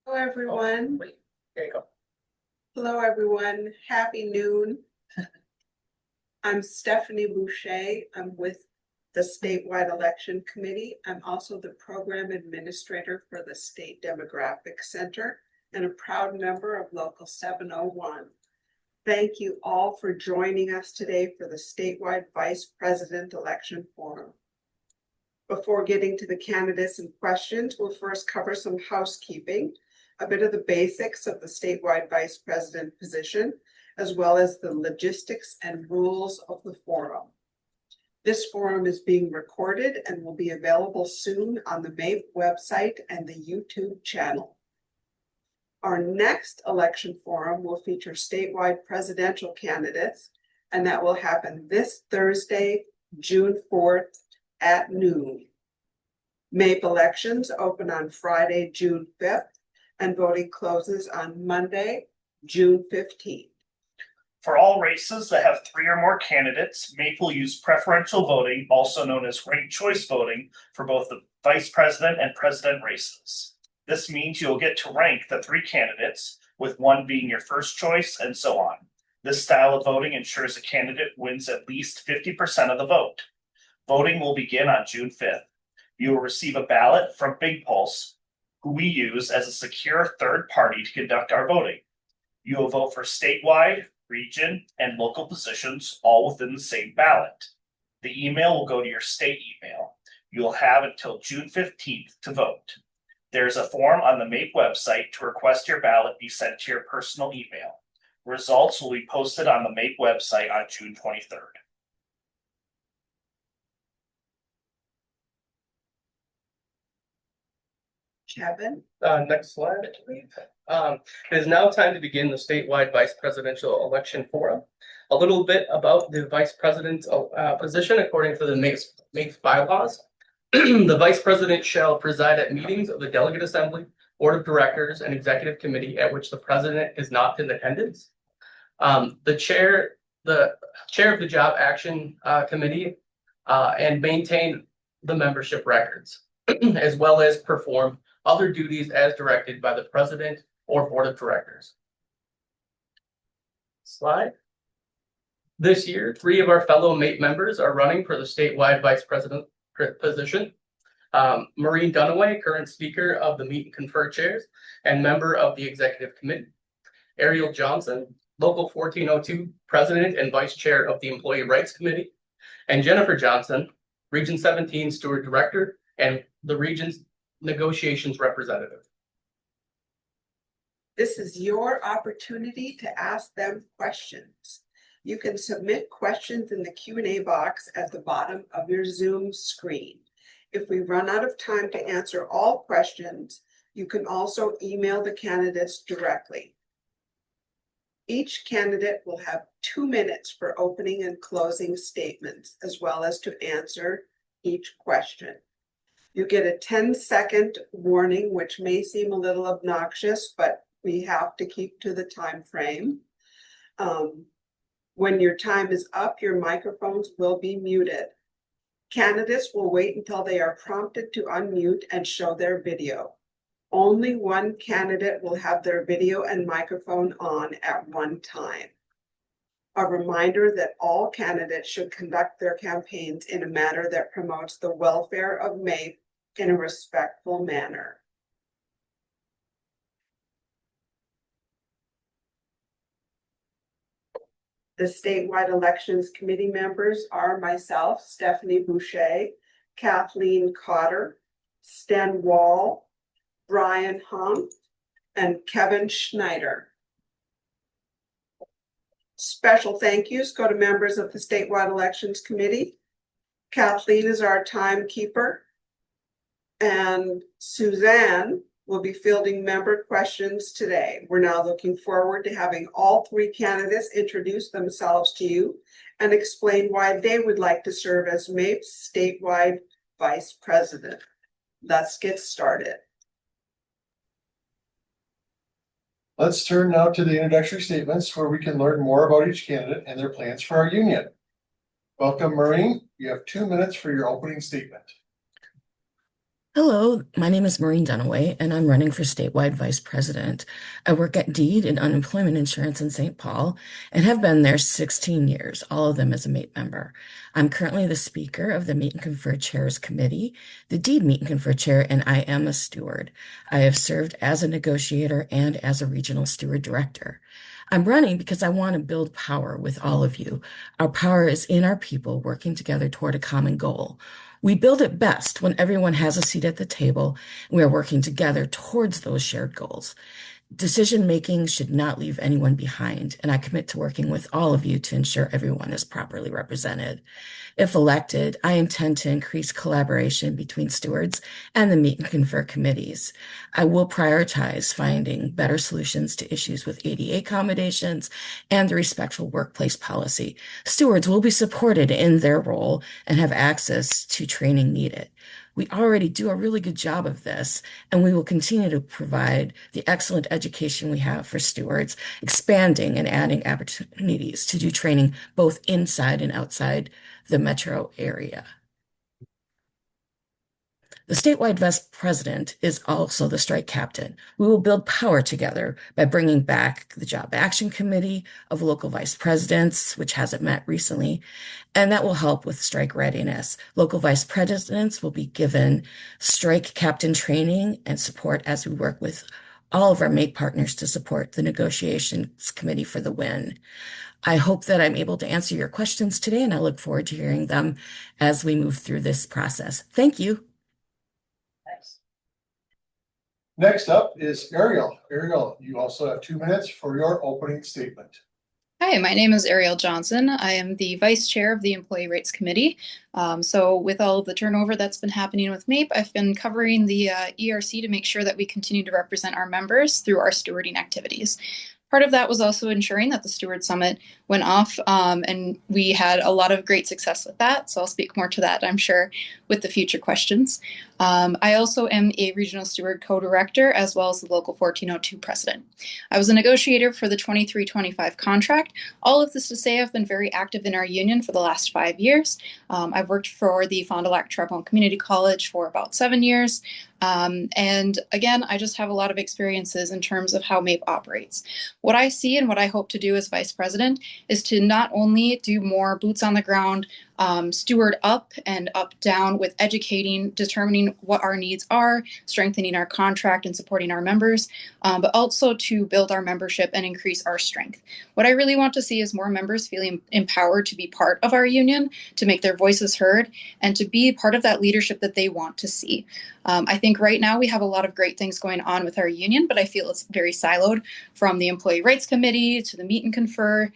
Hello, everyone. Wait, there you go. Hello, everyone. Happy noon. I'm Stephanie Boucher. I'm with the Statewide Election Committee. I'm also the Program Administrator for the State Demographic Center and a proud member of Local 701. Thank you all for joining us today for the Statewide Vice President Election Forum. Before getting to the candidates and questions, we'll first cover some housekeeping, a bit of the basics of the statewide vice president position, as well as the logistics and rules of the forum. This forum is being recorded and will be available soon on the MAPE website and the YouTube channel. Our next election forum will feature statewide presidential candidates, and that will happen this Thursday, June 4th at noon. MAPE elections open on Friday, June 5th, and voting closes on Monday, June 15th. For all races that have 3 or more candidates, MAPE will use preferential voting, also known as ranked choice voting, for both the vice president and president races. This means you'll get to rank the 3 candidates, with one being your first choice and so on. This style of voting ensures a candidate wins at least 50% of the vote. Voting will begin on June 5th. You will receive a ballot from Big Pulse, who we use as a secure third party to conduct our voting. You will vote for statewide, region, and local positions, all within the same ballot. The email will go to your state email. You will have until June 15th to vote. There's a form on the MAPE website to request your ballot be sent to your personal email. Results will be posted on the MAPE website on June 23rd. Kevin? Next slide, I believe. It is now time to begin the statewide vice presidential election forum. A little bit about the vice president position according to the MAPE bylaws. The vice president shall preside at meetings of the delegate assembly, board of directors, and executive committee at which the president is not in attendance. The chair of the job action committee and maintain the membership records, as well as perform other duties as directed by the president or board of directors. Slide. This year, 3 of our fellow MAPE members are running for the statewide vice president position. Maureen Dunaway, current speaker of the Meet and Confer chairs and member of the executive committee. Ariel Johnson, local 1402 president and vice chair of the employee rights committee. And Jennifer Johnson, region 17 steward director and the region's negotiations representative. This is your opportunity to ask them questions. You can submit questions in the Q&A box at the bottom of your Zoom screen. If we run out of time to answer all questions, you can also email the candidates directly. Each candidate will have 2 minutes for opening and closing statements, as well as to answer each question. You get a 10-second warning, which may seem a little obnoxious, but we have to keep to the time frame. When your time is up, your microphones will be muted. Candidates will wait until they are prompted to unmute and show their video. Only one candidate will have their video and microphone on at one time. A reminder that all candidates should conduct their campaigns in a manner that promotes the welfare of MAPE in a respectful manner. The statewide elections committee members are myself, Stephanie Boucher, Kathleen Cotter, Sten Wall, Brian Hung, and Kevin Schneider. Special thank yous go to members of the statewide elections committee. Kathleen is our timekeeper, and Suzanne will be fielding member questions today. We're now looking forward to having all 3 candidates introduce themselves to you and explain why they would like to serve as MAPE's statewide vice president. Let's get started. Let's turn now to the introductory statements where we can learn more about each candidate and their plans for our union. Welcome, Maureen. You have 2 minutes for your opening statement. Hello, my name is Maureen Dunaway, and I'm running for statewide vice president. I work at Deed in unemployment insurance in St. Paul and have been there 16 years, all of them as a MAPE member. I'm currently the speaker of the Meet and Confer Chairs Committee, the Deed Meet and Confer Chair, and I am a steward. I have served as a negotiator and as a regional steward director. I'm running because I want to build power with all of you. Our power is in our people working together toward a common goal. We build it best when everyone has a seat at the table and we are working together towards those shared goals. Decision making should not leave anyone behind, and I commit to working with all of you to ensure everyone is properly represented. If elected, I intend to increase collaboration between stewards and the Meet and Confer committees. I will prioritize finding better solutions to issues with ADA accommodations and the respectful workplace policy. Stewards will be supported in their role and have access to training needed. We already do a really good job of this, and we will continue to provide the excellent education we have for stewards, expanding and adding opportunities to do training both inside and outside the metro area. The statewide vice president is also the strike captain. We will build power together by bringing back the Job Action Committee of local vice presidents, which hasn't met recently, and that will help with strike readiness. Local vice presidents will be given strike captain training and support as we work with all of our MAPE partners to support the negotiations committee for the win. I hope that I'm able to answer your questions today, and I look forward to hearing them as we move through this process. Thank you. Next up is Ariel. Ariel, you also have 2 minutes for your opening statement. Hi, my name is Ariel Johnson. I am the vice chair of the Employee Rights Committee. So with all of the turnover that's been happening with MAPE, I've been covering the ERC to make sure that we continue to represent our members through our stewarding activities. Part of that was also ensuring that the Steward Summit went off, and we had a lot of great success with that. So I'll speak more to that, I'm sure, with the future questions. I also am a regional steward co-director as well as the local 1402 president. I was a negotiator for the 23-25 contract. All of this to say I've been very active in our union for the last 5 years. I've worked for the Fond du Lac Terrebonne Community College for about 7 years. And again, I just have a lot of experiences in terms of how MAPE operates. What I see and what I hope to do as vice president is to not only do more boots on the ground, steward up and up down with educating, determining what our needs are, strengthening our contract and supporting our members, but also to build our membership and increase our strength. What I really want to see is more members feeling empowered to be part of our union, to make their voices heard, and to be part of that leadership that they want to see. I think right now we have a lot of great things going on with our union, but I feel it's very siloed, from the Employee Rights Committee to the Meet and Confer,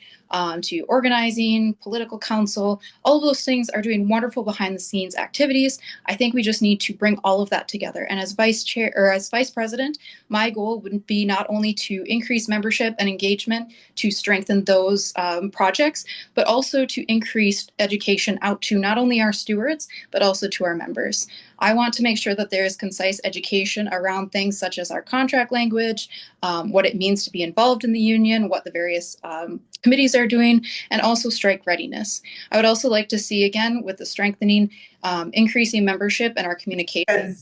to organizing, political council. All of those things are doing wonderful behind the scenes activities. I think we just need to bring all of that together. And as vice chair or as vice president, my goal would be not only to increase membership and engagement to strengthen those projects, but also to increase education out to not only our stewards, but also to our members. I want to make sure that there is concise education around things such as our contract language, what it means to be involved in the union, what the various committees are doing, and also strike readiness. I would also like to see, again, with the strengthening, increasing membership and our communication,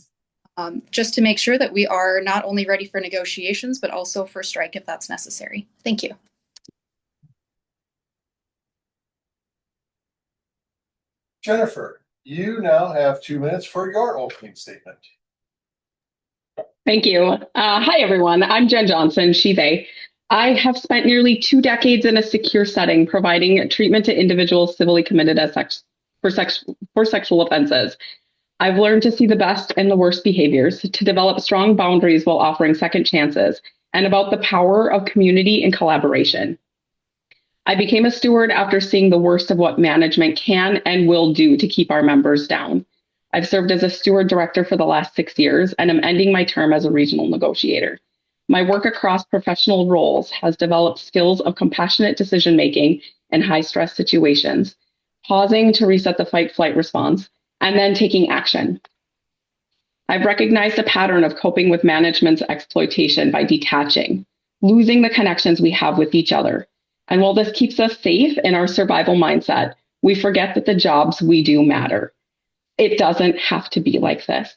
just to make sure that we are not only ready for negotiations, but also for strike if that's necessary. Thank you. Jennifer, you now have 2 minutes for your opening statement. Thank you. Hi, everyone. I'm Jen Johnson, she, they. I have spent nearly 2 decades in a secure setting providing treatment to individuals civilly committed as for sexual offenses. I've learned to see the best and the worst behaviors, to develop strong boundaries while offering second chances, and about the power of community and collaboration. I became a steward after seeing the worst of what management can and will do to keep our members down. I've served as a steward director for the last 6 years, and I'm ending my term as a regional negotiator. My work across professional roles has developed skills of compassionate decision-making in high-stress situations, pausing to reset the fight-flight response, and then taking action. I've recognized a pattern of coping with management's exploitation by detaching, losing the connections we have with each other. And while this keeps us safe in our survival mindset, we forget that the jobs we do matter. It doesn't have to be like this.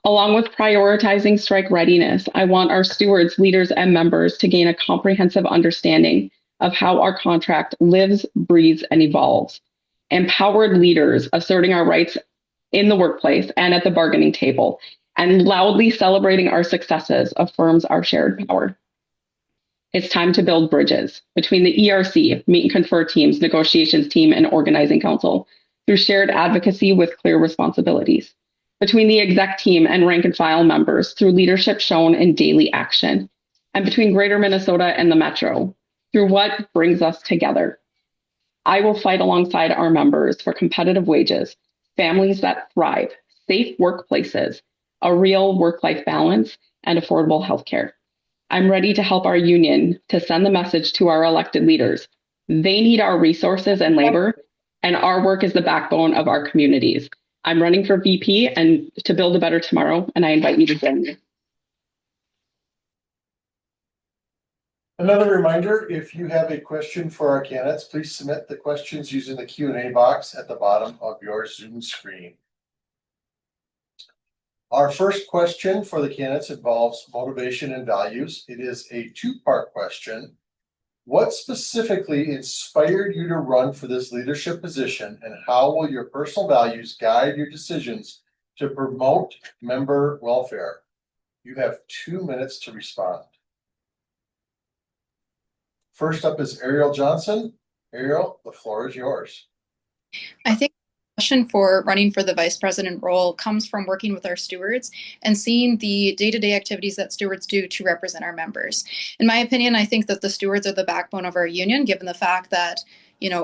Along with prioritizing strike readiness, I want our stewards, leaders, and members to gain a comprehensive understanding of how our contract lives, breathes, and evolves. Empowered leaders asserting our rights in the workplace and at the bargaining table, and loudly celebrating our successes affirms our shared power. It's time to build bridges between the ERC, meet and confer teams, negotiations team, and organizing council through shared advocacy with clear responsibilities. Between the exec team and rank and file members through leadership shown in daily action. And between Greater Minnesota and the Metro through what brings us together. I will fight alongside our members for competitive wages, families that thrive, safe workplaces, a real work-life balance, and affordable healthcare. I'm ready to help our union to send the message to our elected leaders. They need our resources and labor, and our work is the backbone of our communities. I'm running for VP and to build a better tomorrow, and I invite you to join me. Another reminder, if you have a question for our candidates, please submit the questions using the Q&A box at the bottom of your Zoom screen. Our first question for the candidates involves motivation and values. It is a two-part question. What specifically inspired you to run for this leadership position, and how will your personal values guide your decisions to promote member welfare? You have 2 minutes to respond. First up is Ariel Johnson. Ariel, the floor is yours. I think the passion for running for the vice president role comes from working with our stewards and seeing the day-to-day activities that stewards do to represent our members. In my opinion, I think that the stewards are the backbone of our union, given the fact that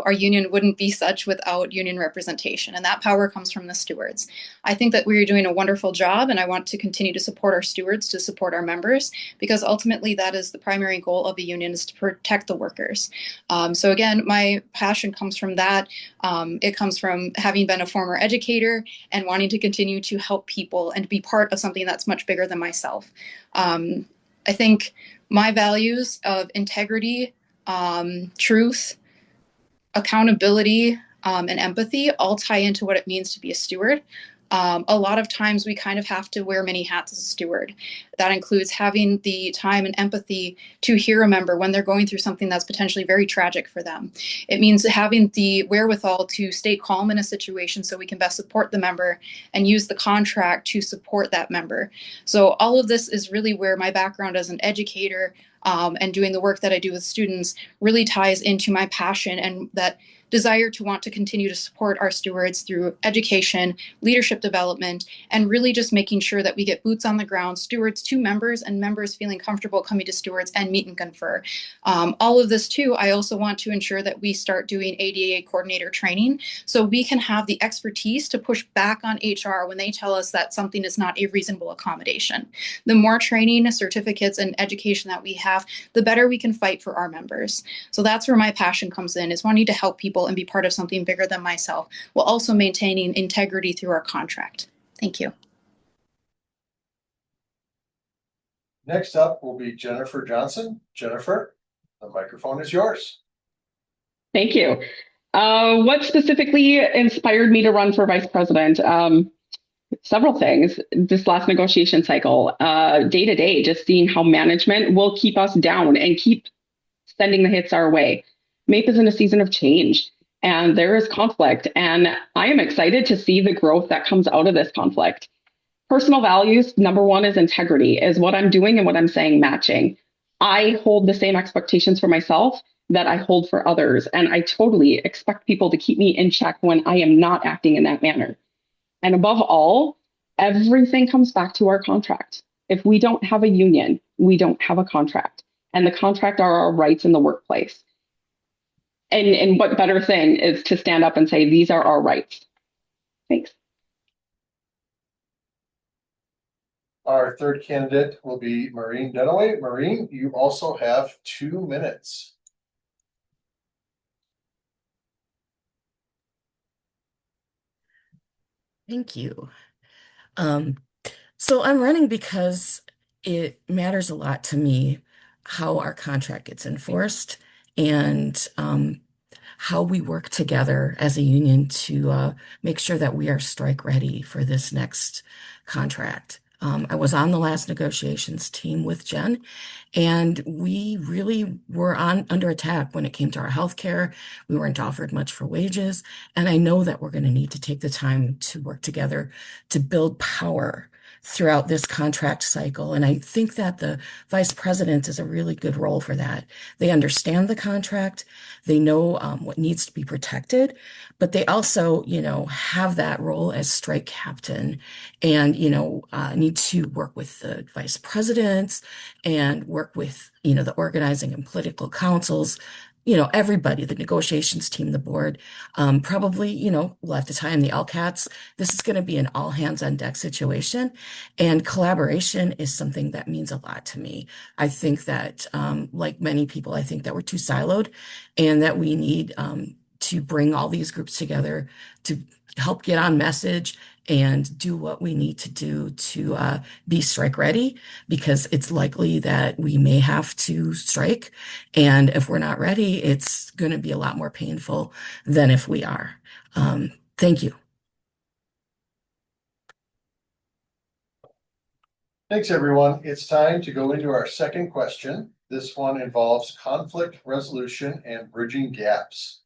our union wouldn't be such without union representation, and that power comes from the stewards. I think that we're doing a wonderful job, and I want to continue to support our stewards to support our members, because ultimately that is the primary goal of a union, is to protect the workers. So again, my passion comes from that. It comes from having been a former educator and wanting to continue to help people and be part of something that's much bigger than myself. I think my values of integrity, truth, accountability, and empathy all tie into what it means to be a steward. A lot of times we kind of have to wear many hats as a steward. That includes having the time and empathy to hear a member when they're going through something that's potentially very tragic for them. It means having the wherewithal to stay calm in a situation so we can best support the member and use the contract to support that member. So all of this is really where my background as an educator and doing the work that I do with students really ties into my passion and that desire to want to continue to support our stewards through education, leadership development, and really just making sure that we get boots on the ground, stewards to members, and members feeling comfortable coming to stewards and meet and confer. All of this too, I also want to ensure that we start doing ADA coordinator training so we can have the expertise to push back on HR when they tell us that something is not a reasonable accommodation. The more training, certificates, and education that we have, the better we can fight for our members. So that's where my passion comes in, is wanting to help people and be part of something bigger than myself, while also maintaining integrity through our contract. Thank you. Next up will be Jennifer Johnson. Jennifer, the microphone is yours. Thank you. What specifically inspired me to run for vice president? Several things. This last negotiation cycle, day to day, just seeing how management will keep us down and keep sending the hits our way. MAPE is in a season of change, and there is conflict, and I am excited to see the growth that comes out of this conflict. Personal values, number one is integrity. Is what I'm doing and what I'm saying matching? I hold the same expectations for myself that I hold for others, and I totally expect people to keep me in check when I am not acting in that manner. And above all, everything comes back to our contract. If we don't have a union, we don't have a contract, and the contract are our rights in the workplace. And what better thing is to stand up and say, these are our rights. Thanks. Our third candidate will be Maureen Dunaway. Maureen, you also have 2 minutes. Thank you. So I'm running because it matters a lot to me how our contract gets enforced and how we work together as a union to make sure that we are strike ready for this next contract. I was on the last negotiations team with Jen, and we really were under attack when it came to our health care. We weren't offered much for wages, and I know that we're going to need to take the time to work together to build power throughout this contract cycle. And I think that the vice president is a really good role for that. They understand the contract, they know what needs to be protected, but they also, have that role as strike captain and, need to work with the vice presidents and work with, the organizing and political councils, everybody, the negotiations team, the board, probably, we'll have to tie in the LCATs. This is going to be an all hands on deck situation. And collaboration is something that means a lot to me. I think that, like many people, I think that we're too siloed and that we need, to bring all these groups together to help get on message and do what we need to do to be strike ready, because it's likely that we may have to strike. And if we're not ready, it's going to be a lot more painful than if we are. Thank you. Thanks, everyone. It's time to go into our second question. This one involves conflict resolution and bridging gaps.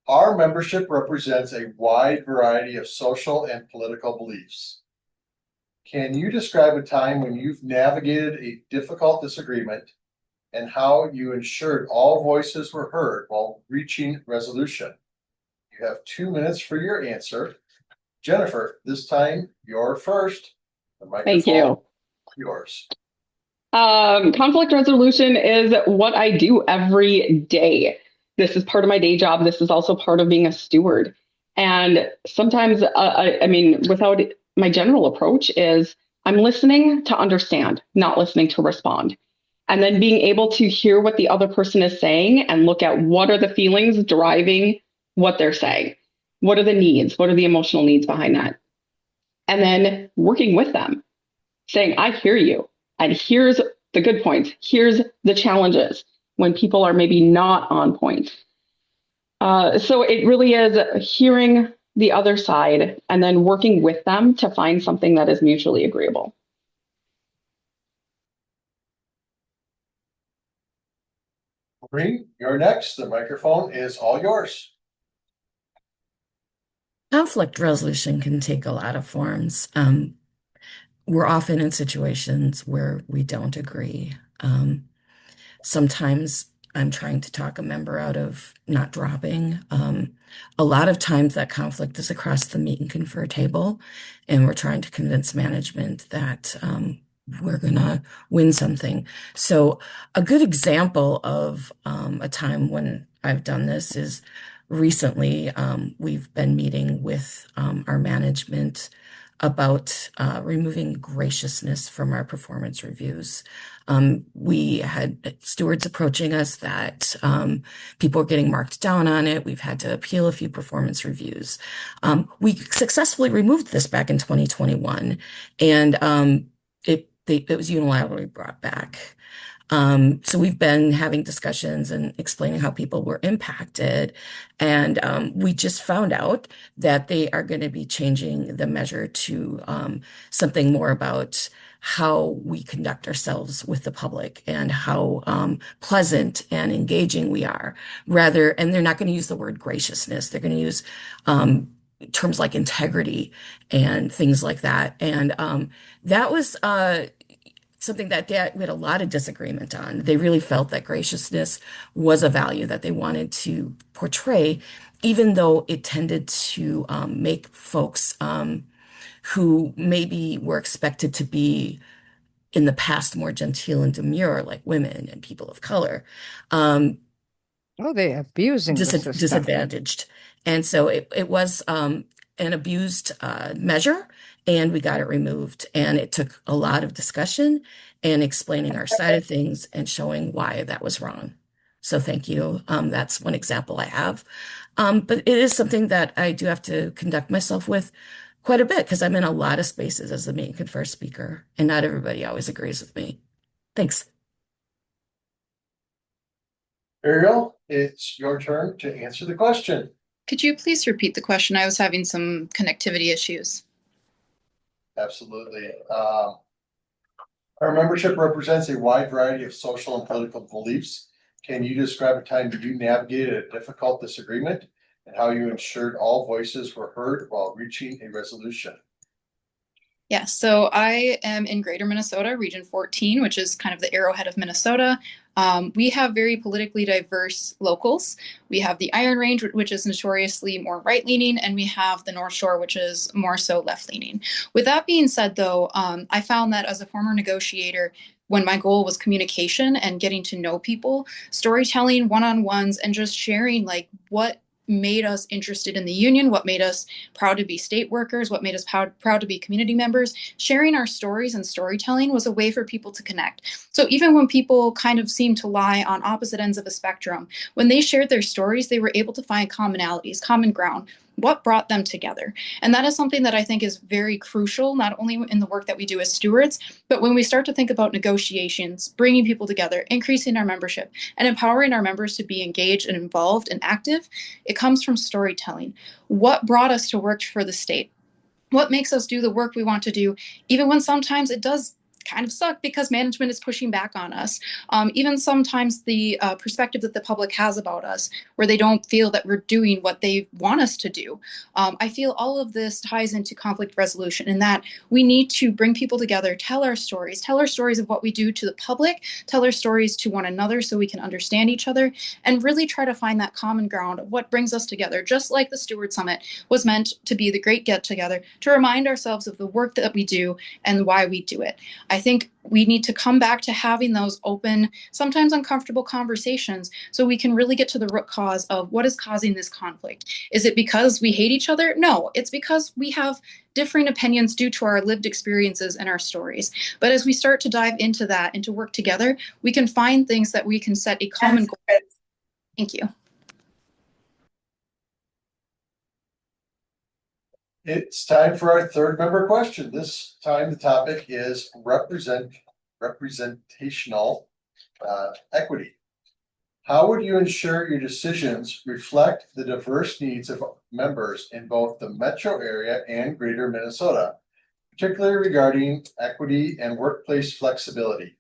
Our membership represents a wide variety of social and political beliefs. Can you describe a time when you've navigated a difficult disagreement and how you ensured all voices were heard while reaching resolution? You have 2 minutes for your answer. Jennifer, this time you're first. The microphone. Thank you. Yours. Conflict resolution is what I do every day. This is part of my day job. This is also part of being a steward. And sometimes, without my general approach is I'm listening to understand, not listening to respond. And then being able to hear what the other person is saying and look at what are the feelings driving what they're saying. What are the needs? What are the emotional needs behind that? And then working with them, saying, I hear you. And here's the good points. Here's the challenges when people are maybe not on point. So it really is hearing the other side and then working with them to find something that is mutually agreeable. Maureen, you're next. The microphone is all yours. Conflict resolution can take a lot of forms. We're often in situations where we don't agree. Sometimes I'm trying to talk a member out of not dropping. A lot of times that conflict is across the meet and confer table, and we're trying to convince management that we're going to win something. So a good example of a time when I've done this is recently we've been meeting with our management about removing graciousness from our performance reviews. We had stewards approaching us that people were getting marked down on it. We've had to appeal a few performance reviews. We successfully removed this back in 2021, and it was unilaterally brought back. So we've been having discussions and explaining how people were impacted. And we just found out that they are going to be changing the measure to something more about how we conduct ourselves with the public and how pleasant and engaging we are, and they're not going to use the word graciousness. They're going to use terms like integrity and things like that. And that was something that we had a lot of disagreement on. They really felt that graciousness was a value that they wanted to portray, even though it tended to make folks who maybe were expected to be in the past more genteel and demure, like women and people of color, Oh, they're abusing the system. disadvantaged. And so it was an abused measure, and we got it removed. And it took a lot of discussion and explaining our side of things and showing why that was wrong. So thank you. That's one example I have. But it is something that I do have to conduct myself with quite a bit because I'm in a lot of spaces as the main confer speaker, and not everybody always agrees with me. Thanks. Ariel, it's your turn to answer the question. Could you please repeat the question? I was having some connectivity issues. Absolutely. Our membership represents a wide variety of social and political beliefs. Can you describe a time you navigated a difficult disagreement and how you ensured all voices were heard while reaching a resolution? Yeah, so I am in Greater Minnesota, Region 14, which is kind of the arrowhead of Minnesota. We have very politically diverse locals. We have the Iron Range, which is notoriously more right-leaning, and we have the North Shore, which is more so left-leaning. With that being said, though, I found that as a former negotiator, when my goal was communication and getting to know people, storytelling, one-on-ones, and just sharing like what made us interested in the union, what made us proud to be state workers, what made us proud to be community members. Sharing our stories and storytelling was a way for people to connect. So even when people kind of seem to lie on opposite ends of a spectrum, when they shared their stories, they were able to find commonalities, common ground. What brought them together? And that is something that I think is very crucial, not only in the work that we do as stewards, but when we start to think about negotiations, bringing people together, increasing our membership, and empowering our members to be engaged and involved and active, it comes from storytelling. What brought us to work for the state? What makes us do the work we want to do, even when sometimes it does kind of suck because management is pushing back on us. Even sometimes the perspective that the public has about us, where they don't feel that we're doing what they want us to do. I feel all of this ties into conflict resolution, in that we need to bring people together, tell our stories of what we do to the public, tell our stories to one another so we can understand each other, and really try to find that common ground of what brings us together, just like the Steward Summit was meant to be the great get together to remind ourselves of the work that we do and why we do it. I think we need to come back to having those open, sometimes uncomfortable conversations so we can really get to the root cause of what is causing this conflict. Is it because we hate each other? No, it's because we have differing opinions due to our lived experiences and our stories. But as we start to dive into that and to work together, we can find things that we can set a common goal. Thank you. It's time for our third member question. This time the topic is representational equity. How would you ensure your decisions reflect the diverse needs of members in both the metro area and greater Minnesota, particularly regarding equity and workplace flexibility?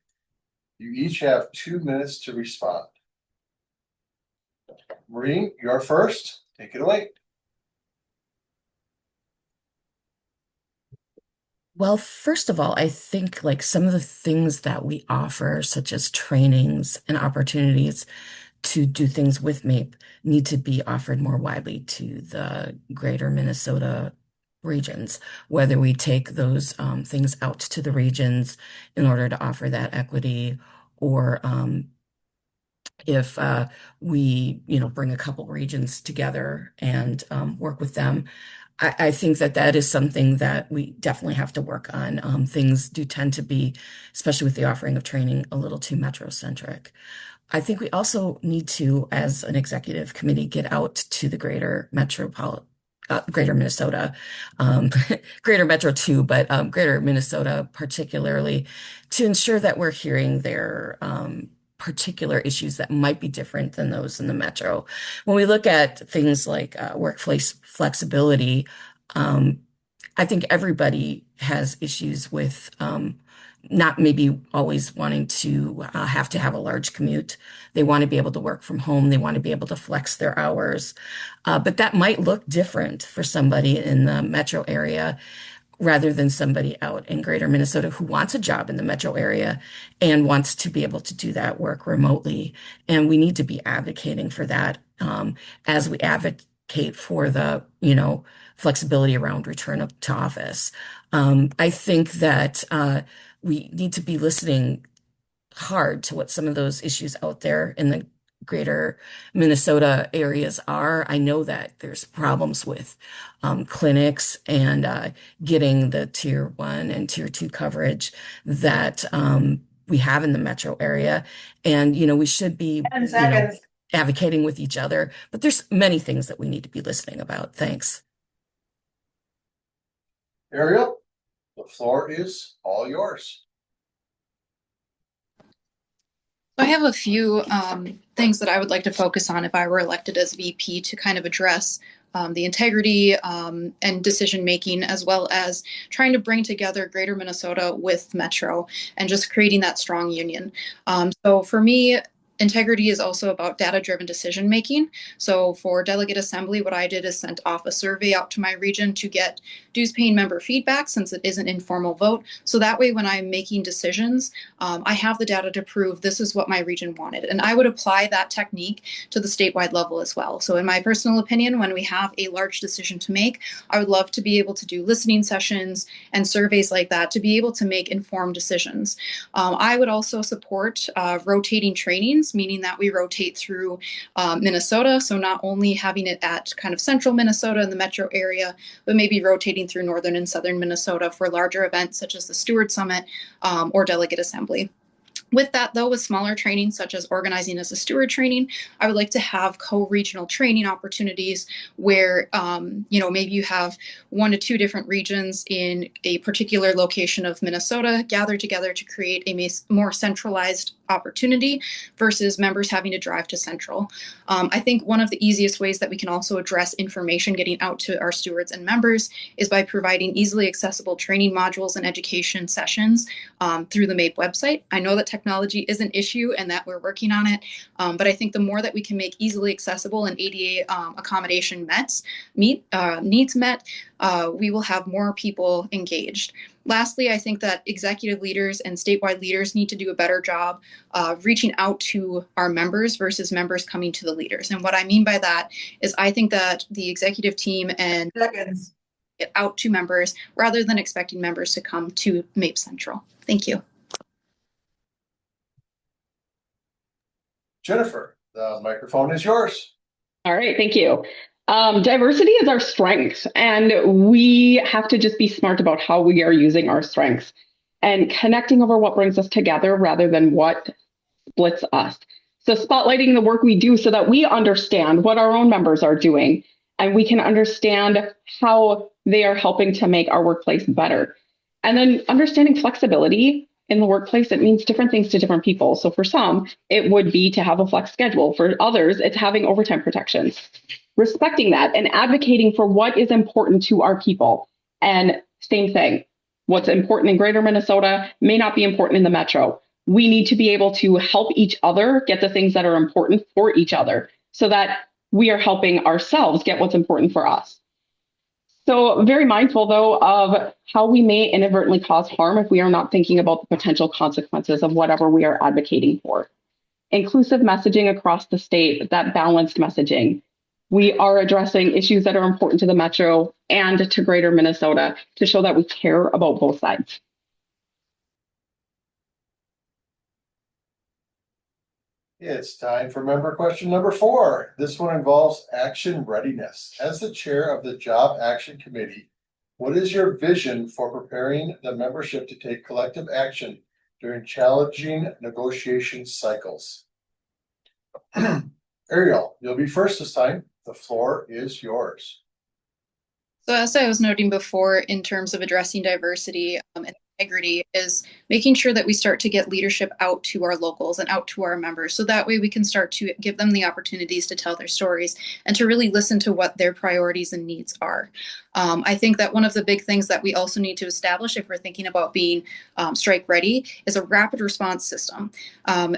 You each have 2 minutes to respond. Maureen, you're first. Take it away. Well, first of all, I think like some of the things that we offer, such as trainings and opportunities to do things with MAPE, need to be offered more widely to the greater Minnesota regions, whether we take those things out to the regions in order to offer that equity, or if we, bring a couple regions together and work with them. I think that that is something that we definitely have to work on. Things do tend to be, especially with the offering of training, a little too metrocentric. I think we also need to, as an executive committee, get out to the greater Minnesota, um, greater Metro too, but greater Minnesota particularly, to ensure that we're hearing their particular issues that might be different than those in the Metro. When we look at things like workplace flexibility, um, I think everybody has issues with not maybe always wanting to have a large commute. They want to be able to work from home. They want to be able to flex their hours. But that might look different for somebody in the metro area rather than somebody out in greater Minnesota who wants a job in the metro area and wants to be able to do that work remotely. And we need to be advocating for that as we advocate for the, flexibility around to office. I think that we need to be listening hard to what some of those issues out there in the greater Minnesota areas are. I know that there's problems with clinics and getting the tier 1 and tier 2 coverage that we have in the metro area. And, we should be, advocating with each other, but there's many things that we need to be listening about. Thanks. Ariel, the floor is all yours. I have a few things that I would like to focus on if I were elected as VP to kind of address the integrity and decision making, as well as trying to bring together Greater Minnesota with Metro and just creating that strong union. So for me, integrity is also about data-driven decision making. So for delegate assembly, what I did is sent off a survey out to my region to get dues paying member feedback, since it is an informal vote. So that way, when I'm making decisions, I have the data to prove this is what my region wanted. And I would apply that technique to the statewide level as well. So in my personal opinion, when we have a large decision to make, I would love to be able to do listening sessions and surveys like that to be able to make informed decisions. I would also support rotating trainings, meaning that we rotate through Minnesota. So not only having it at kind of central Minnesota in the metro area, but maybe rotating through northern and southern Minnesota for larger events such as the Steward Summit or Delegate Assembly. With that, though, with smaller training, such as organizing as a steward training, I would like to have co-regional training opportunities where, maybe you have 1 to 2 different regions in a particular location of Minnesota gather together to create a more centralized opportunity versus members having to drive to central. I think one of the easiest ways that we can also address information getting out to our stewards and members is by providing easily accessible training modules and education sessions through the MAPE website. I know that technology is an issue and that we're working on it, but I think the more that we can make easily accessible and ADA accommodation needs met, we will have more people engaged. Lastly, I think that executive leaders and statewide leaders need to do a better job of reaching out to our members versus members coming to the leaders. And what I mean by that is I think that the executive team and get out to members rather than expecting members to come to MAPE Central. Thank you. Jennifer, the microphone is yours. All right, thank you. Diversity is our strength, and we have to just be smart about how we are using our strengths and connecting over what brings us together rather than what splits us. So spotlighting the work we do so that we understand what our own members are doing and we can understand how they are helping to make our workplace better. And then understanding flexibility in the workplace, it means different things to different people. So for some, it would be to have a flex schedule. For others, it's having overtime protections. Respecting that and advocating for what is important to our people. And same thing, what's important in Greater Minnesota may not be important in the metro. We need to be able to help each other get the things that are important for each other so that we are helping ourselves get what's important for us. So very mindful, though, of how we may inadvertently cause harm if we are not thinking about the potential consequences of whatever we are advocating for. Inclusive messaging across the state, that balanced messaging. We are addressing issues that are important to the metro and to Greater Minnesota to show that we care about both sides. It's time for member question number 4. This one involves action readiness. As the chair of the Job Action Committee, what is your vision for preparing the membership to take collective action during challenging negotiation cycles? Ariel, you'll be first this time. The floor is yours. So as I was noting before, in terms of addressing diversity and integrity, is making sure that we start to get leadership out to our locals and out to our members. So that way we can start to give them the opportunities to tell their stories and to really listen to what their priorities and needs are. I think that one of the big things that we also need to establish if we're thinking about being strike ready is a rapid response system.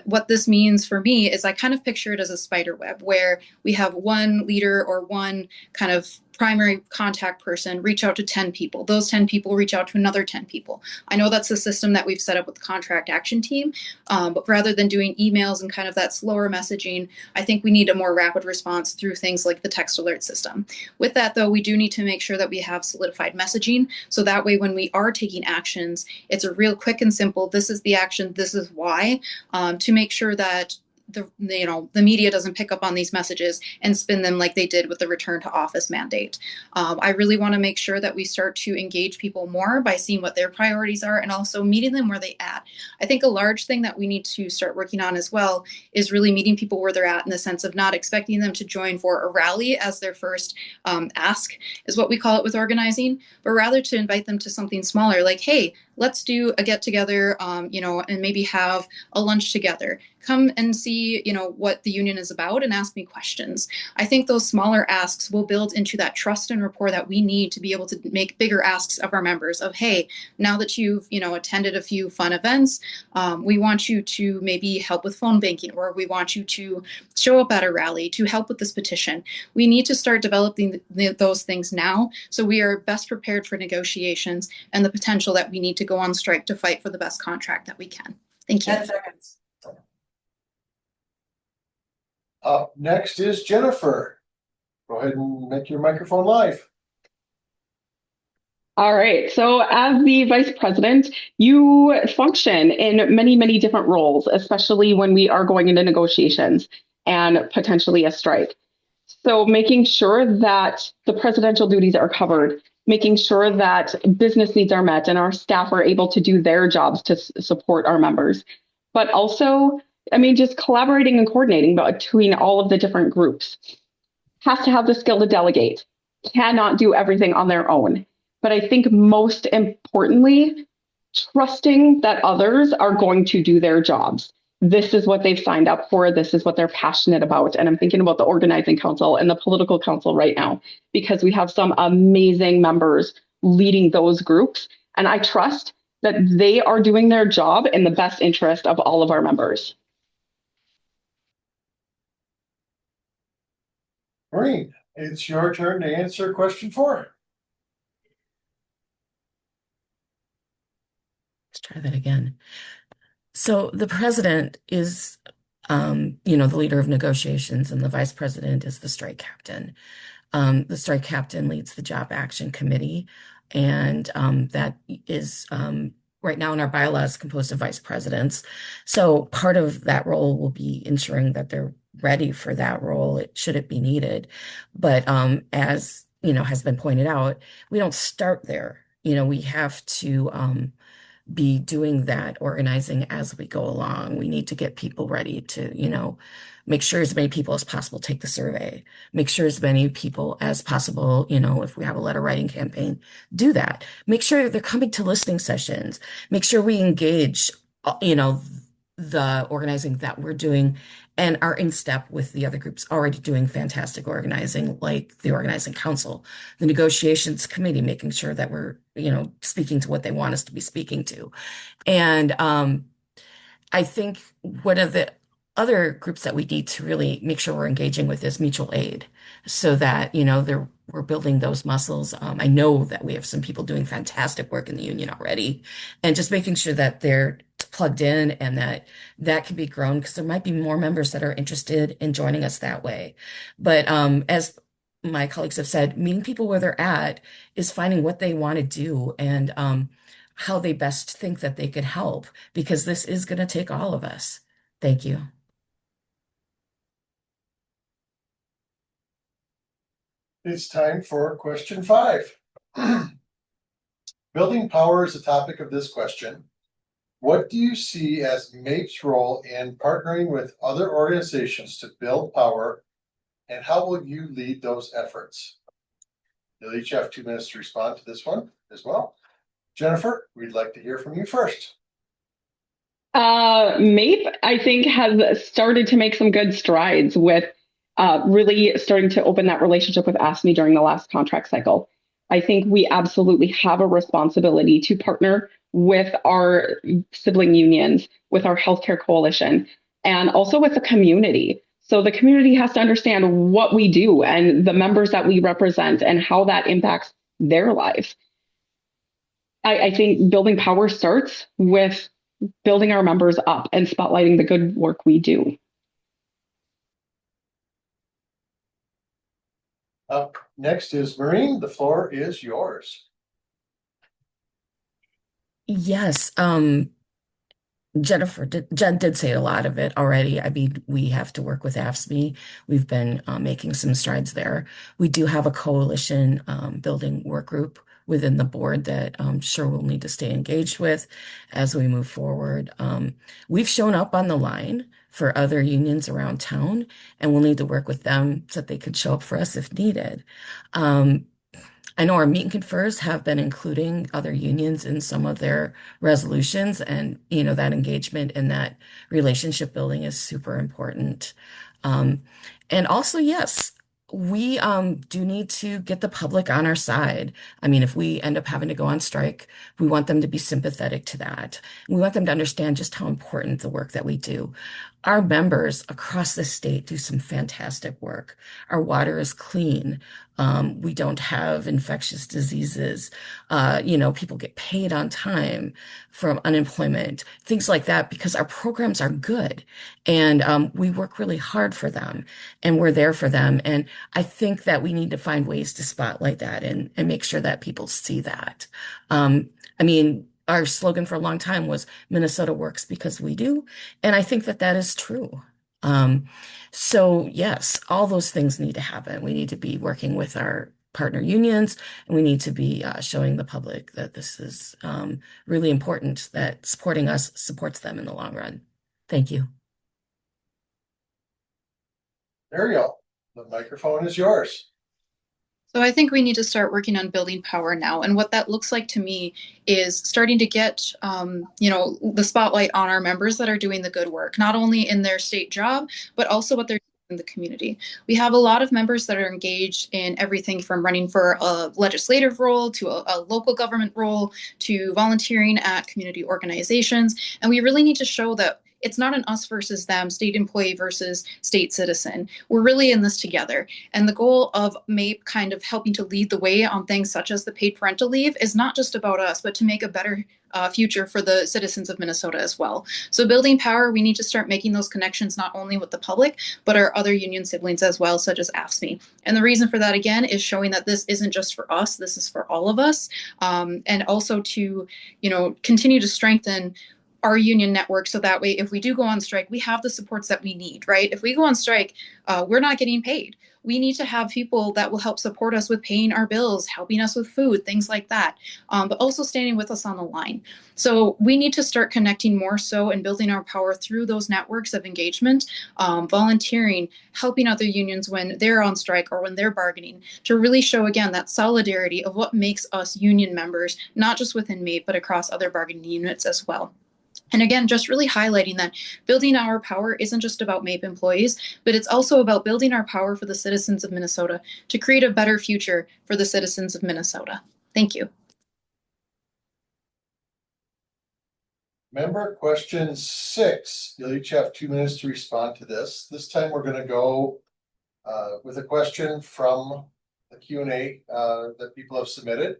What this means for me is I kind of picture it as a spider web where we have one leader or one kind of primary contact person reach out to 10 people. Those 10 people reach out to another 10 people. I know that's the system that we've set up with the contract action team, but rather than doing emails and kind of that slower messaging, I think we need a more rapid response through things like the text alert system. With that, though, we do need to make sure that we have solidified messaging. So that way, when we are taking actions, it's a real quick and simple, this is the action, this is why, to make sure that the media doesn't pick up on these messages and spin them like they did with the return to office mandate. I really want to make sure that we start to engage people more by seeing what their priorities are and also meeting them where they at. I think a large thing that we need to start working on as well is really meeting people where they're at in the sense of not expecting them to join for a rally as their first ask is what we call it with organizing, but rather to invite them to something smaller like, hey, let's do a get together, and maybe have a lunch together. Come and see, what the union is about and ask me questions. I think those smaller asks will build into that trust and rapport that we need to be able to make bigger asks of our members of, hey, now that you've, attended a few fun events, we want you to maybe help with phone banking, or we want you to show up at a rally to help with this petition. We need to start developing those things now so we are best prepared for negotiations and the potential that we need to go on strike to fight for the best contract that we can. Thank you. 10 seconds. Up next is Jennifer. Go ahead and make your microphone live. All right. So as the vice president, you function in many, many different roles, especially when we are going into negotiations and potentially a strike. So making sure that the presidential duties are covered, making sure that business needs are met and our staff are able to do their jobs to support our members. But also, just collaborating and coordinating between all of the different groups. Has to have the skill to delegate, cannot do everything on their own. But I think most importantly, trusting that others are going to do their jobs. This is what they've signed up for. This is what they're passionate about. And I'm thinking about the organizing council and the political council right now, because we have some amazing members leading those groups. And I trust that they are doing their job in the best interest of all of our members. Maureen, it's your turn to answer question 4. Let's try that again. So the president is, the leader of negotiations, and the vice president is the strike captain. The strike captain leads the job action committee, and that is right now in our bylaws composed of vice presidents. So part of that role will be ensuring that they're ready for that role, should it be needed. But as has been pointed out, we don't start there. We have to be doing that organizing as we go along. We need to get people ready to, make sure as many people as possible take the survey, make sure as many people as possible, if we have a letter writing campaign, do that. Make sure they're coming to listening sessions, make sure we engage, the organizing that we're doing and are in step with the other groups already doing fantastic organizing, like the organizing council, the negotiations committee, making sure that we're, speaking to what they want us to be speaking to. And I think one of the other groups that we need to really make sure we're engaging with is mutual aid, so that, we're building those muscles. I know that we have some people doing fantastic work in the union already, and just making sure that they're plugged in and that can be grown, because there might be more members that are interested in joining us that way. But as my colleagues have said, meeting people where they're at is finding what they want to do and how they best think that they could help, because this is going to take all of us. Thank you. It's time for question 5. Building power is the topic of this question. What do you see as MAPE's role in partnering with other organizations to build power, and how will you lead those efforts? You'll each have 2 minutes to respond to this one as well. Jennifer, we'd like to hear from you first. MAPE, I think, has started to make some good strides with really starting to open that relationship with AFSCME during the last contract cycle. I think we absolutely have a responsibility to partner with our sibling unions, with our healthcare coalition, and also with the community. So the community has to understand what we do and the members that we represent and how that impacts their lives. I think building power starts with building our members up and spotlighting the good work we do. Up next is Maureen. The floor is yours. Yes, Jen did say a lot of it already. I mean, we have to work with AFSCME. We've been making some strides there. We do have a coalition building work group within the board that I'm sure we'll need to stay engaged with as we move forward. We've shown up on the line for other unions around town, and we'll need to work with them so that they can show up for us if needed. I know our meet and confers have been including other unions in some of their resolutions, and that engagement and that relationship building is super important. Um, and also, yes, we do need to get the public on our side. I mean, if we end up having to go on strike, we want them to be sympathetic to that. We want them to understand just how important the work that we do. Our members across the state do some fantastic work. Our water is clean. We don't have infectious diseases. People get paid on time from unemployment, things like that, because our programs are good. And we work really hard for them and we're there for them. And I think that we need to find ways to spotlight that and make sure that people see that. I mean, our slogan for a long time was Minnesota works because we do. And I think that that is true. Um, so yes, all those things need to happen. We need to be working with our partner unions, and we need to be showing the public that this is really important, that supporting us supports them in the long run. Thank you. Ariel, the microphone is yours. So I think we need to start working on building power now. And what that looks like to me is starting to get, the spotlight on our members that are doing the good work, not only in their state job, but also what they're doing in the community. We have a lot of members that are engaged in everything from running for a legislative role to a local government role to volunteering at community organizations. And we really need to show that it's not an us versus them, state employee versus state citizen. We're really in this together. And the goal of MAPE kind of helping to lead the way on things such as the paid parental leave is not just about us, but to make a better future for the citizens of Minnesota as well. So building power, we need to start making those connections not only with the public, but our other union siblings as well, such as AFSCME. And the reason for that, again, is showing that this isn't just for us, this is for all of us. And also to, continue to strengthen our union network so that way if we do go on strike, we have the supports that we need, right? If we go on strike, we're not getting paid. We need to have people that will help support us with paying our bills, helping us with food, things like that, but also standing with us on the line. So we need to start connecting more so and building our power through those networks of engagement, volunteering, helping other unions when they're on strike or when they're bargaining, to really show again that solidarity of what makes us union members, not just within MAPE, but across other bargaining units as well. And again, just really highlighting that building our power isn't just about MAPE employees, but it's also about building our power for the citizens of Minnesota to create a better future for the citizens of Minnesota. Thank you. Member question 6. You'll each have 2 minutes to respond to this. This time we're going to go with a question from the Q&A that people have submitted.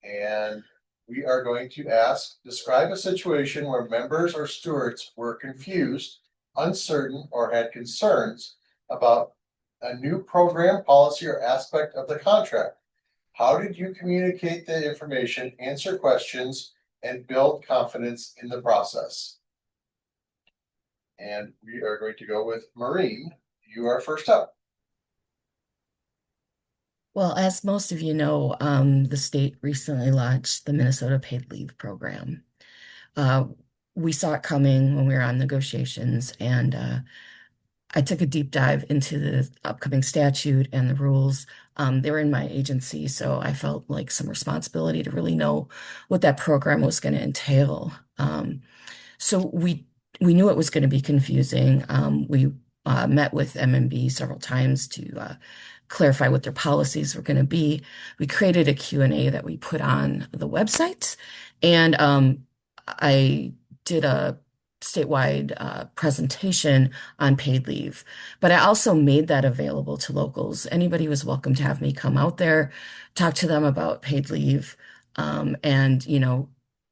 And we are going to ask, describe a situation where members or stewards were confused, uncertain, or had concerns about a new program, policy, or aspect of the contract. How did you communicate the information, answer questions, and build confidence in the process? And we are going to go with Maureen. You are first up. Well, as most of you know, the state recently launched the Minnesota Paid Leave Program. We saw it coming when we were on negotiations, and I took a deep dive into the upcoming statute and the rules. They were in my agency, so I felt like some responsibility to really know what that program was going to entail. So we knew it was going to be confusing. We met with MMB several times to clarify what their policies were going to be. We created a Q&A that we put on the website, and I did a statewide presentation on paid leave, but I also made that available to locals. Anybody was welcome to have me come out there, talk to them about paid leave, and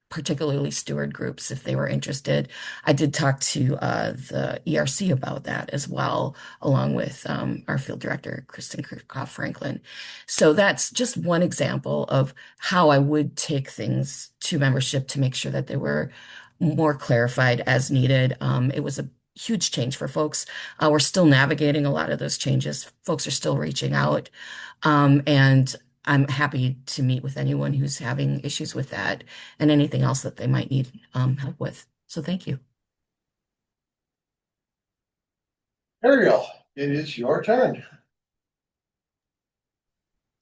particularly steward groups if they were interested. I did talk to the ERC about that as well, along with our field director, Kristen Kirchhoff-Franklin. So that's just one example of how I would take things to membership to make sure that they were more clarified as needed. It was a huge change for folks. We're still navigating a lot of those changes. Folks are still reaching out. And I'm happy to meet with anyone who's having issues with that and anything else that they might need help with. So thank you. Ariel, it is your turn.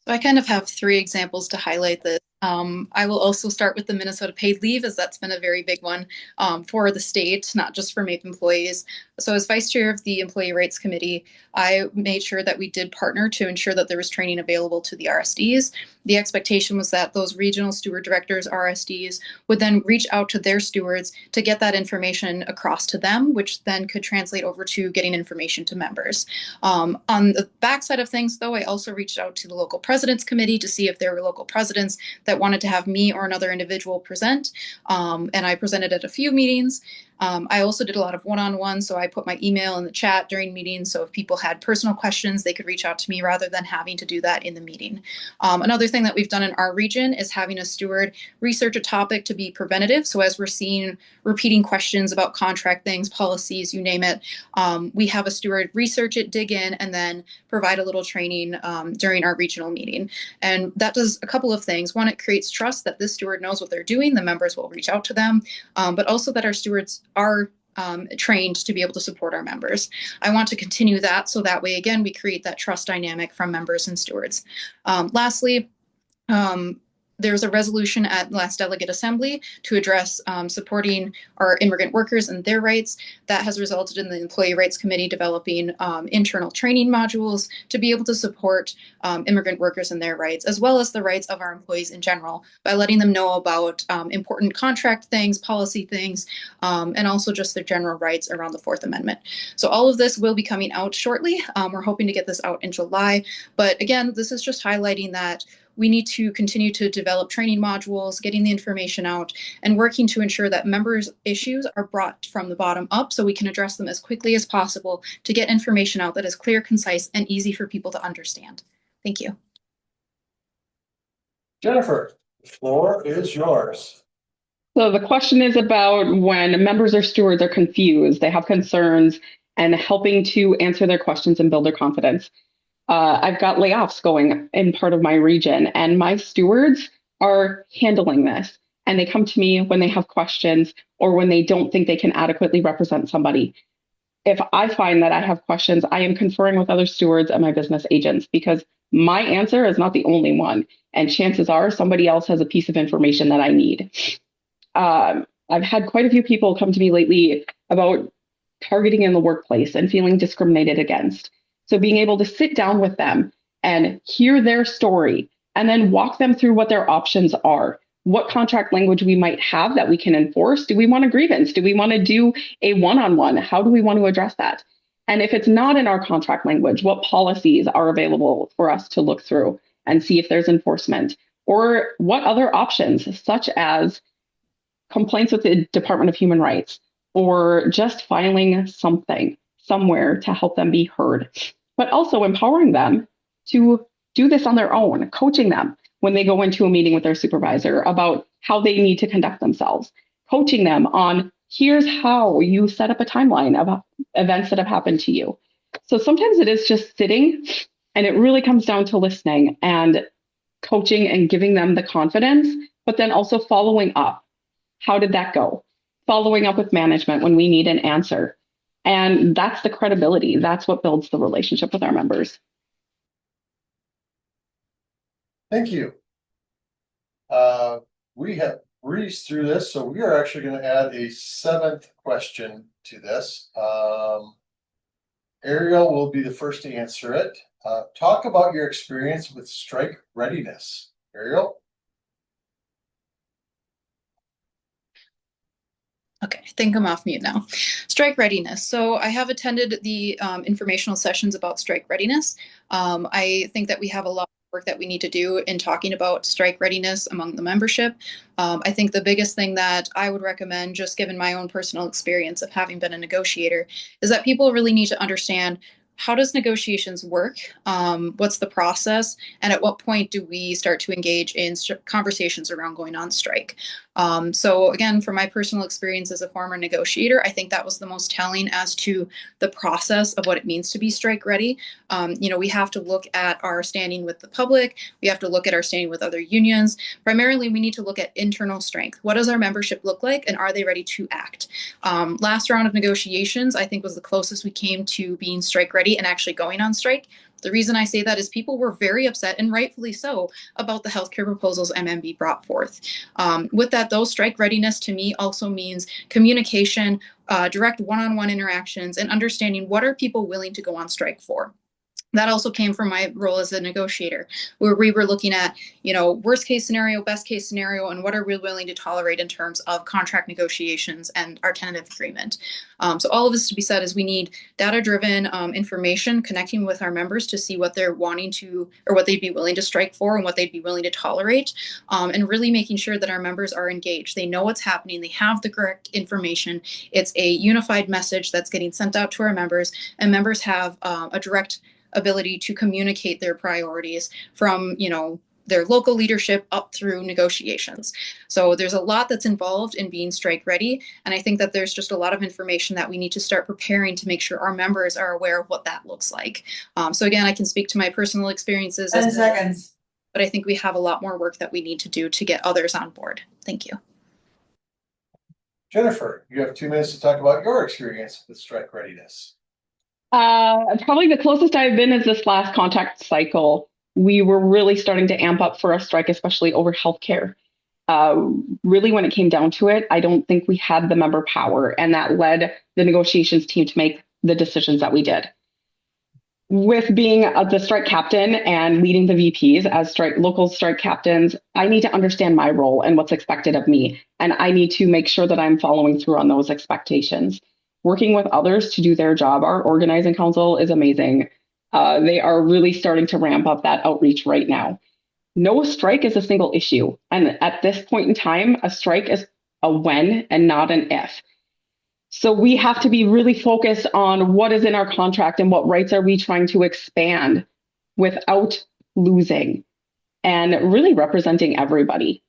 So I kind of have three examples to highlight this. I will also start with the Minnesota paid leave, as that's been a very big one for the state, not just for MAPE employees. So as vice chair of the Employee Rights Committee, I made sure that we did partner to ensure that there was training available to the RSDs. The expectation was that those regional steward directors, RSDs, would then reach out to their stewards to get that information across to them, which then could translate over to getting information to members. On the backside of things, though, I also reached out to the local president's committee to see if there were local presidents that wanted to have me or another individual present. And I presented at a few meetings. I also did a lot of one-on-one, so I put my email in the chat during meetings. So if people had personal questions, they could reach out to me rather than having to do that in the meeting. Another thing that we've done in our region is having a steward research a topic to be preventative. So as we're seeing repeating questions about contract things, policies, you name it, we have a steward research it, dig in, and then provide a little training during our regional meeting. And that does a couple of things. One, it creates trust that this steward knows what they're doing. The members will reach out to them, but also that our stewards are trained to be able to support our members. I want to continue that, so that way, again, we create that trust dynamic from members and stewards. Lastly, there's a resolution at last delegate assembly to address supporting our immigrant workers and their rights. That has resulted in the Employee Rights Committee developing internal training modules to be able to support immigrant workers and their rights, as well as the rights of our employees in general, by letting them know about important contract things, policy things, and also just their general rights around the Fourth Amendment. So all of this will be coming out shortly. We're hoping to get this out in July. But again, this is just highlighting that we need to continue to develop training modules, getting the information out, and working to ensure that members' issues are brought from the bottom up so we can address them as quickly as possible to get information out that is clear, concise, and easy for people to understand. Thank you. Jennifer, the floor is yours. So the question is about when members or stewards are confused, they have concerns, and helping to answer their questions and build their confidence. I've got layoffs going in part of my region, and my stewards are handling this. And they come to me when they have questions or when they don't think they can adequately represent somebody. If I find that I have questions, I am conferring with other stewards and my business agents, because my answer is not the only one. And chances are somebody else has a piece of information that I need. I've had quite a few people come to me lately about targeting in the workplace and feeling discriminated against. So being able to sit down with them and hear their story and then walk them through what their options are, what contract language we might have that we can enforce. Do we want a grievance? Do we want to do a one-on-one? How do we want to address that? And if it's not in our contract language, what policies are available for us to look through and see if there's enforcement? Or what other options, such as complaints with the Department of Human Rights, or just filing something somewhere to help them be heard, but also empowering them to do this on their own, coaching them when they go into a meeting with their supervisor about how they need to conduct themselves, coaching them on here's how you set up a timeline of events that have happened to you. So sometimes it is just sitting, and it really comes down to listening and coaching and giving them the confidence, but then also following up. How did that go? Following up with management when we need an answer. And that's the credibility. That's what builds the relationship with our members. Thank you. We have breezed through this, so we are actually going to add a seventh question to this. Ariel will be the first to answer it. Talk about your experience with strike readiness. Ariel? Okay, I think I'm off mute now. Strike readiness. So I have attended the informational sessions about strike readiness. I think that we have a lot of work that we need to do in talking about strike readiness among the membership. I think the biggest thing that I would recommend, just given my own personal experience of having been a negotiator, is that people really need to understand, how does negotiations work? What's the process? And at what point do we start to engage in conversations around going on strike? So again, from my personal experience as a former negotiator, I think that was the most telling as to the process of what it means to be strike ready. We have to look at our standing with the public. We have to look at our standing with other unions. Primarily, we need to look at internal strength. What does our membership look like, and are they ready to act? Last round of negotiations, I think, was the closest we came to being strike ready and actually going on strike. The reason I say that is people were very upset, and rightfully so, about the healthcare proposals MMB brought forth. With that, though, strike readiness to me also means communication, direct one-on-one interactions, and understanding what are people willing to go on strike for. That also came from my role as a negotiator, where we were looking at, worst case scenario, best case scenario, and what are we willing to tolerate in terms of contract negotiations and our tentative agreement. So all of this to be said is we need data-driven information connecting with our members to see what they're wanting to, or what they'd be willing to strike for and what they'd be willing to tolerate, and really making sure that our members are engaged. They know what's happening. They have the correct information. It's a unified message that's getting sent out to our members, and members have a direct ability to communicate their priorities from, their local leadership up through negotiations. So there's a lot that's involved in being strike ready. And I think that there's just a lot of information that we need to start preparing to make sure our members are aware of what that looks like. So again, I can speak to my personal experiences. 10 seconds. But I think we have a lot more work that we need to do to get others on board. Thank you. Jennifer, you have 2 minutes to talk about your experience with strike readiness. Probably the closest I've been is this last contract cycle. We were really starting to amp up for a strike, especially over healthcare. Really, when it came down to it, I don't think we had the member power, and that led the negotiations team to make the decisions that we did. With being the strike captain and leading the VPs as local strike captains, I need to understand my role and what's expected of me, and I need to make sure that I'm following through on those expectations. Working with others to do their job. Our organizing council is amazing. They are really starting to ramp up that outreach right now. No strike is a single issue. And at this point in time, a strike is a when and not an if. So we have to be really focused on what is in our contract and what rights are we trying to expand without losing, and really representing everybody.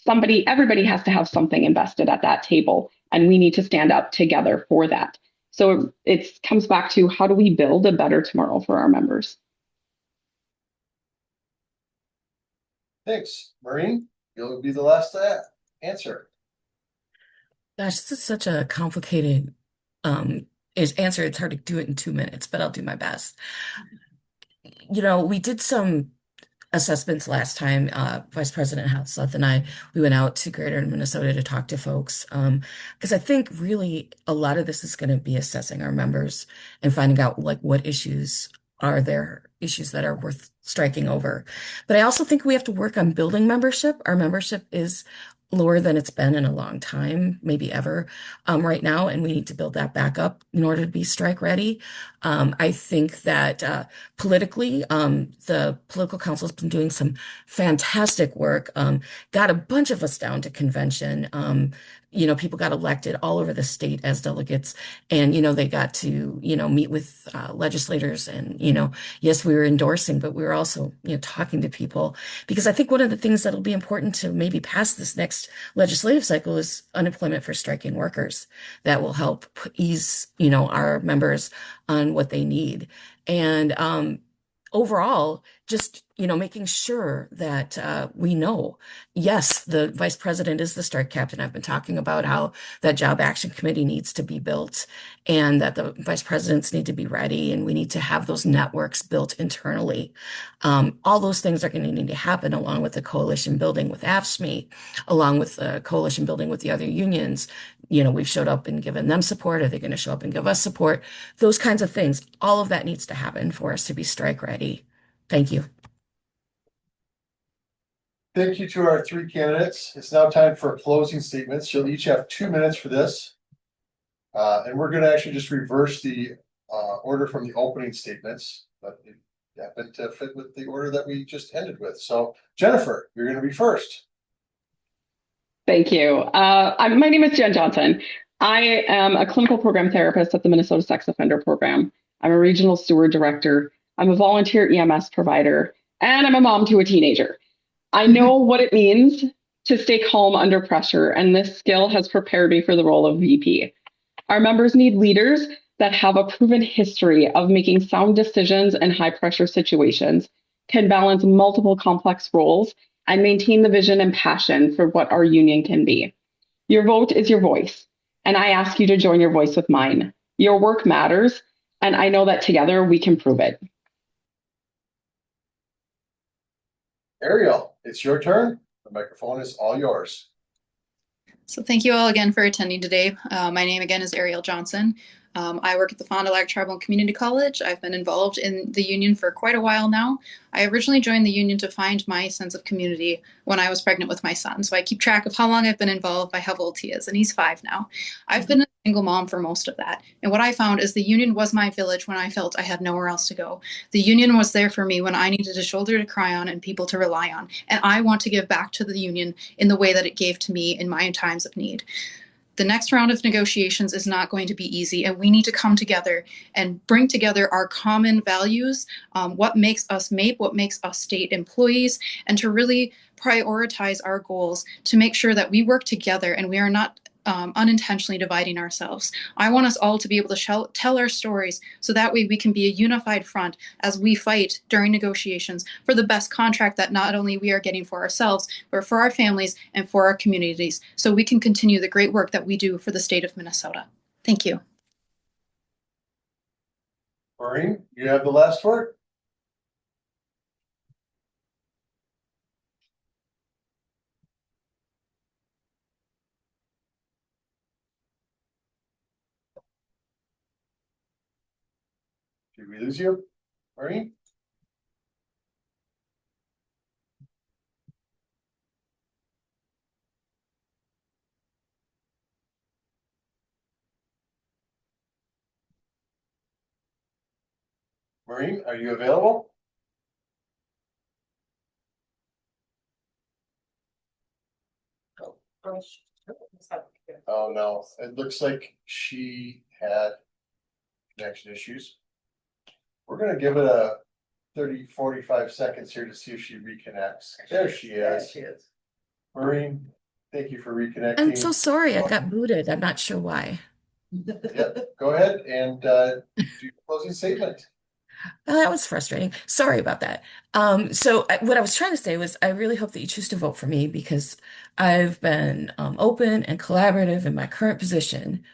Everybody has to have something invested at that table, and we need to stand up together for that. So it comes back to, how do we build a better tomorrow for our members? Thanks. Maureen, you'll be the last to answer. Gosh, this is such a complicated answer. It's hard to do it in 2 minutes, but I'll do my best. We did some assessments last time. Vice President Hatzleth and we went out to Greater Minnesota to talk to folks, because I think really a lot of this is going to be assessing our members and finding out what issues are there, issues that are worth striking over. But I also think we have to work on building membership. Our membership is lower than it's been in a long time, maybe ever, right now, and we need to build that back up in order to be strike ready. I think that politically, the political council has been doing some fantastic work, got a bunch of us down to convention. People got elected all over the state as delegates, and, they got to, meet with legislators, and, yes, we were endorsing, but we were also, talking to people, because I think one of the things that'll be important to maybe pass this next legislative cycle is unemployment for striking workers. That will help ease, our members on what they need. And overall, just, making sure that we know, yes, the vice president is the strike captain. I've been talking about how that job action committee needs to be built, and that the vice presidents need to be ready, and we need to have those networks built internally. All those things are going to need to happen, along with the coalition building with AFSCME, along with the coalition building with the other unions. We've showed up and given them support. Are they going to show up and give us support? Those kinds of things. All of that needs to happen for us to be strike ready. Thank you. Thank you to our 3 candidates. It's now time for closing statements. You'll each have 2 minutes for this. And we're going to actually just reverse the order from the opening statements, but it happened to fit with the order that we just ended with. So Jennifer, you're going to be first. Thank you. My name is Jen Johnson. I am a clinical program therapist at the Minnesota Sex Offender Program. I'm a regional steward director. I'm a volunteer EMS provider, and I'm a mom to a teenager. I know what it means to stay calm under pressure, and this skill has prepared me for the role of VP. Our members need leaders that have a proven history of making sound decisions in high pressure situations, can balance multiple complex roles, and maintain the vision and passion for what our union can be. Your vote is your voice, and I ask you to join your voice with mine. Your work matters, and I know that together we can prove it. Ariel, it's your turn. The microphone is all yours. So thank you all again for attending today. My name again is Ariel Johnson. I work at the Fond du Lac Tribal Community College. I've been involved in the union for quite a while now. I originally joined the union to find my sense of community when I was pregnant with my son. So I keep track of how long I've been involved by how old he is, and he's 5 now. I've been a single mom for most of that. And what I found is the union was my village when I felt I had nowhere else to go. The union was there for me when I needed a shoulder to cry on and people to rely on. And I want to give back to the union in the way that it gave to me in my times of need. The next round of negotiations is not going to be easy, and we need to come together and bring together our common values, what makes us MAPE, what makes us state employees, and to really prioritize our goals to make sure that we work together and we are not unintentionally dividing ourselves. I want us all to be able to tell our stories so that way we can be a unified front as we fight during negotiations for the best contract that not only we are getting for ourselves, but for our families and for our communities, so we can continue the great work that we do for the state of Minnesota. Thank you. Maureen, you have the last word. Did we lose you, Maureen? Maureen, are you available? Oh no, it looks like she had connection issues. We're gonna give it a 30-45 seconds here to see if she reconnects. There she is. Maureen, thank you for reconnecting. I'm so sorry, I got booted. I'm not sure why. Yep, go ahead and do your closing statement. Well, that was frustrating. Sorry about that. What I was trying to say was I really hope that you choose to vote for me because I've been open and collaborative in my current position.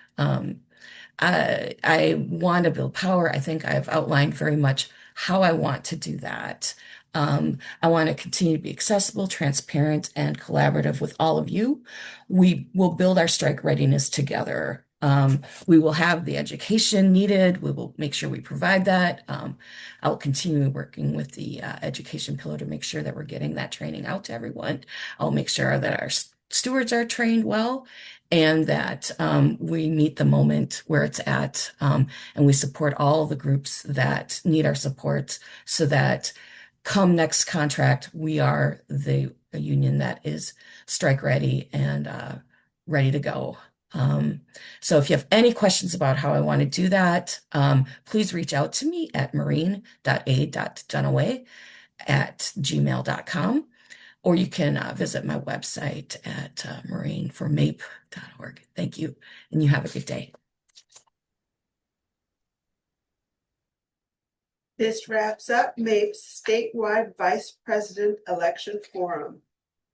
I want to build power. I think I've outlined very much how I want to do that. I want to continue to be accessible, transparent, and collaborative with all of you. We will build our strike readiness together. We will have the education needed. We will make sure we provide that. I will continue working with the education pillar to make sure that we're getting that training out to everyone. I'll make sure that our stewards are trained well and that we meet the moment where it's at, and we support all the groups that need our support so that come next contract, we are a union that is strike ready and ready to go. So if you have any questions about how I want to do that, please reach out to me at marine.a.dunaway@gmail.com. Or you can visit my website at marineformape.org. Thank you, and you have a good day. This wraps up MAPE's statewide Vice President Election Forum.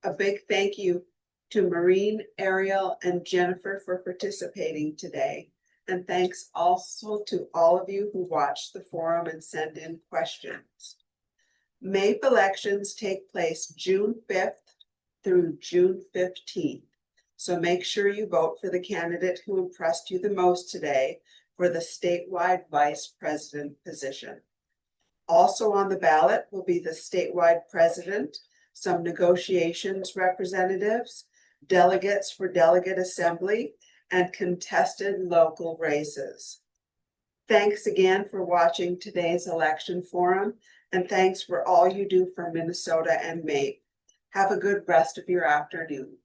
A big thank you to Maureen, Ariel, and Jennifer for participating today. And thanks also to all of you who watched the forum and sent in questions. MAPE elections take place June 5th through June 15th. So make sure you vote for the candidate who impressed you the most today for the statewide vice president position. Also on the ballot will be the statewide president, some negotiations representatives, delegates for delegate assembly, and contested local races. Thanks again for watching today's election forum, and thanks for all you do for Minnesota and MAPE. Have a good rest of your afternoon.